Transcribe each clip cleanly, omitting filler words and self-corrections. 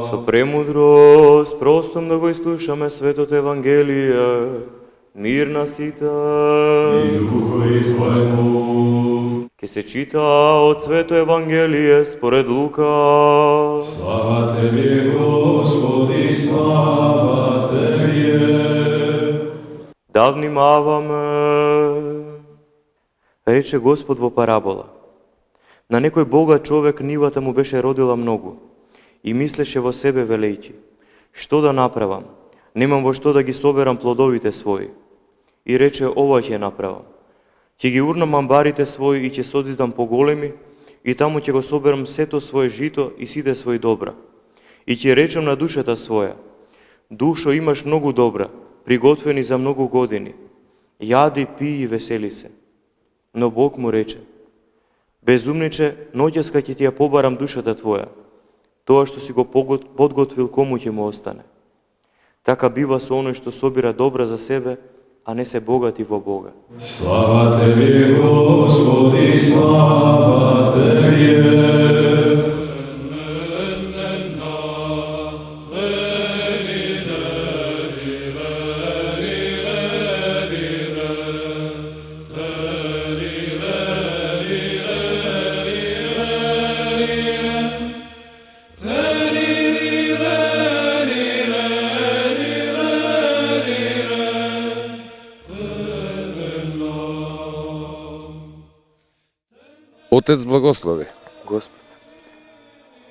Со премудрост, простом да го изслушаме светото Евангелие, мир на сите. И духови Твоему. Ке се чита од свето Евангелие според Лука. Слава Тебе, Господи, слава Тебе. Да внимаваме. Рече Господ во парабола. На некој богат човек нивата му беше родила многу и мислеше во себе велејќи: што да направам? Немам во што да ги соберам плодовите своји. И рече: ова ќе направам. Ќе ги урнам амбарите своји и ќе созиздам поголеми, и таму ќе го соберам сето свое жито и сите своји добра. И ќе речем на душата своја: душо, имаш многу добра, приготвени за многу години. Јади, пи и весели се. Но Бог му рече: безумниче, ноќеска ќе ти ја побарам душата твоја. Тоа што си го подготвил, кому ќе му остане? Така бива со оној што собира добра за себе, а не се богати во Бога. Слава Тебе, Господи, слава Тебе. Отец благослови. Господ.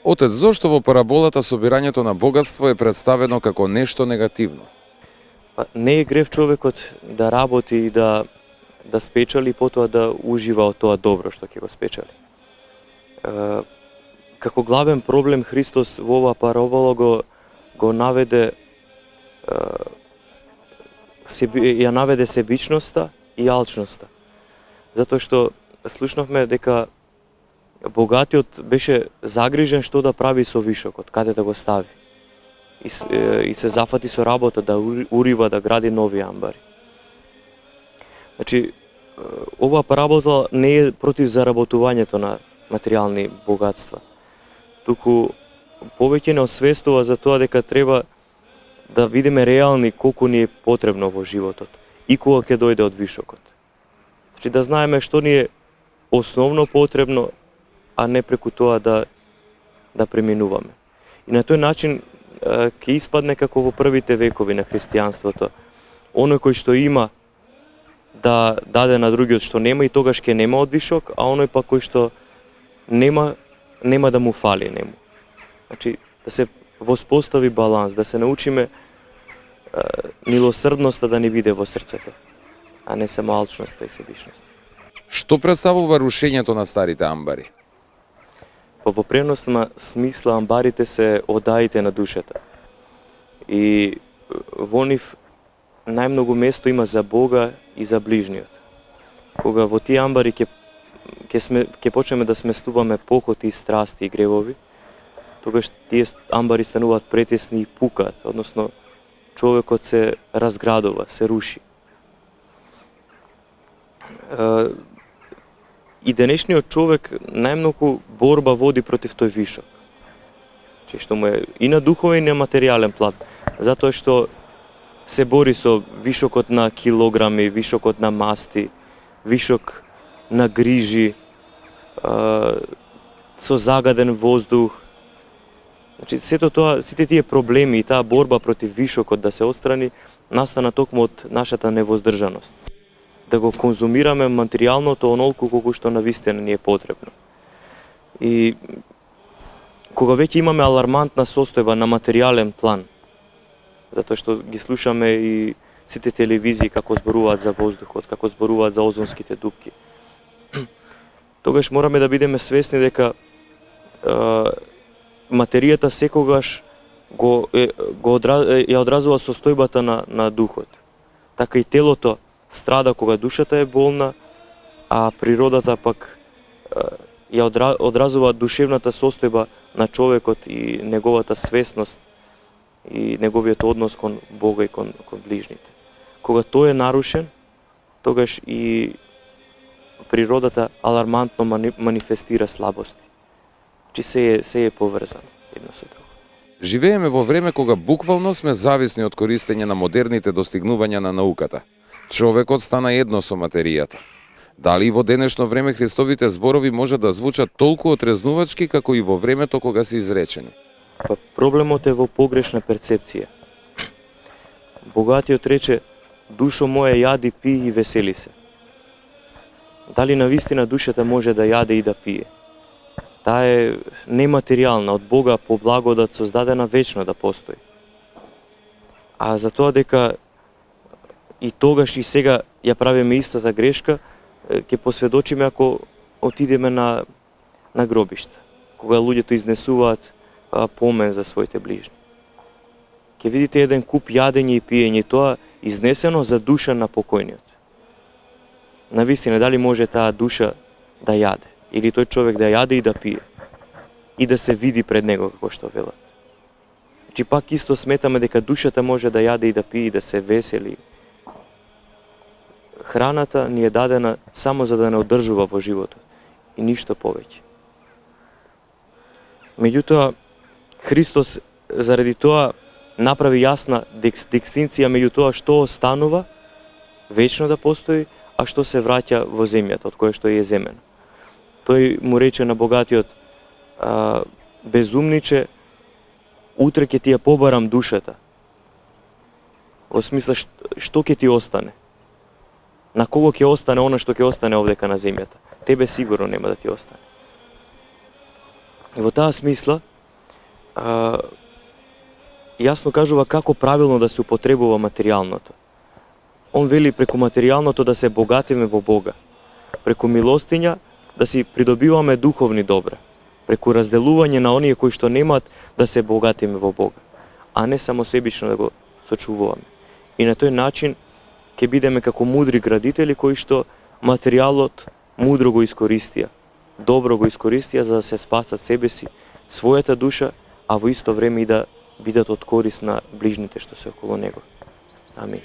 Отец, зошто во параболата собирањето на богатство е представено како нешто негативно? Па, не е грев човекот да работи и да спечали, потоа да ужива од тоа добро што ќе го спечали. Како главен проблем Христос во оваа парабола го наведе ја наведе себичноста и алчноста. Затоа што слушнавме дека богатиот беше загрижен што да прави со вишокот, каде да го стави. И се зафати со работа да урива, да гради нови амбари. Значи, оваа парабола не е против заработувањето на материјални богатства, туку повеќе не освестува за тоа дека треба да видиме реални колку ни е потребно во животот и кога ќе дојде од вишокот. Значи, да знаеме што ни е основно потребно, а не преку тоа да преминуваме. И на тој начин ќе испадне како во првите векови на христијанството. Оној кој што има да даде на другиот што нема, и тогаш ќе нема одвишок, а оној па кој што нема да му фали нему. Значи, да се воспостави баланс, да се научиме милосрдноста да ни биде во срцето, а не само алчноста и себичноста. Што представува рушењето на старите амбари? Во преносна смисла амбарите се одаите на душата. И во нив најмногу место има за Бога и за ближниот. Кога во тие амбари ќе почнеме да сместуваме похоти, страсти и гревови, тогаш тие амбари стануваат претесни и пукаат, односно човекот се разградува, се руши. И денешниот човек најмногу борба води против тој вишок. Че што му е и на духовен и на материјален план. Затоа што се бори со вишокот на килограми, вишокот на масти, вишок на грижи, со загаден воздух. Значи, сите тие проблеми и таа борба против вишокот да се отстрани, настана токму од нашата невоздржаност. Да го конзумираме материјалното онолку колку што навистина ни е потребно. И кога веќе имаме алармантна состојба на материјален план, затоа што ги слушаме и сите телевизии како зборуваат за воздухот, како зборуваат за озонските дупки, тогаш мораме да бидеме свесни дека материјата секогаш ја одразува состојбата на духот. Така и телото страда кога душата е болна, а природата пак ја одразува душевната состојба на човекот и неговата свесност и неговиот однос кон Бога и кон ближните. Кога тој е нарушен, тогаш и природата алармантно манифестира слабости. Че се е поврзано едно со друго. Живееме во време кога буквално сме зависни од користење на модерните достигнувања на науката. Човекот стана едно со материјата. Дали и во денешно време Христовите зборови може да звучат толку отрезнувачки како и во времето кога се изречени? Па проблемот е во погрешна перцепција. Богатиот рече: "Душо моја, јади, пии и весели се." Дали навистина душата може да јаде и да пие? Таа е нематеријална, од Бога по благодат создадена вечно да постои. А за тоа дека и тогаш и сега ја правиме истата грешка, ќе посведочиме ако отидеме на гробиште, кога луѓето изнесуваат помен за своите ближни. Ќе видите еден куп јадење и пиење, тоа изнесено за душа на покојниот. Навистина, дали може таа душа да јаде? Или тој човек да јаде и да пие? И да се види пред него, како што велат? Значи пак исто сметаме дека душата може да јаде и да пие и да се весели. Храната ни е дадена само за да не одржува во животот и ништо повеќе. Меѓутоа, Христос заради тоа направи јасна дистинција меѓу тоа што останува вечно да постои, а што се враќа во земјата, од кое што е земено. Тој му рече на богатиот: "Безумниче, утре ќе ти ја побарам душата." Во смисла, што ќе ти остане? На кого ќе остане она што ќе остане овдека на земјата? Тебе сигурно нема да ти остане. И во таа смисла, јасно кажува како правилно да се употребува материјалното. Он вели преку материјалното да се богатиме во Бога, преку милостиња да си придобиваме духовни добра, преку разделување на оние кои што немаат да се богатиме во Бога, а не само себично да го сочувуваме. И на тој начин ќе бидеме како мудри градители кои што материјалот мудро го искористија, добро го искористија за да се спасат себе си, својата душа, а во исто време и да бидат од корис на ближните што се околу него. Амин.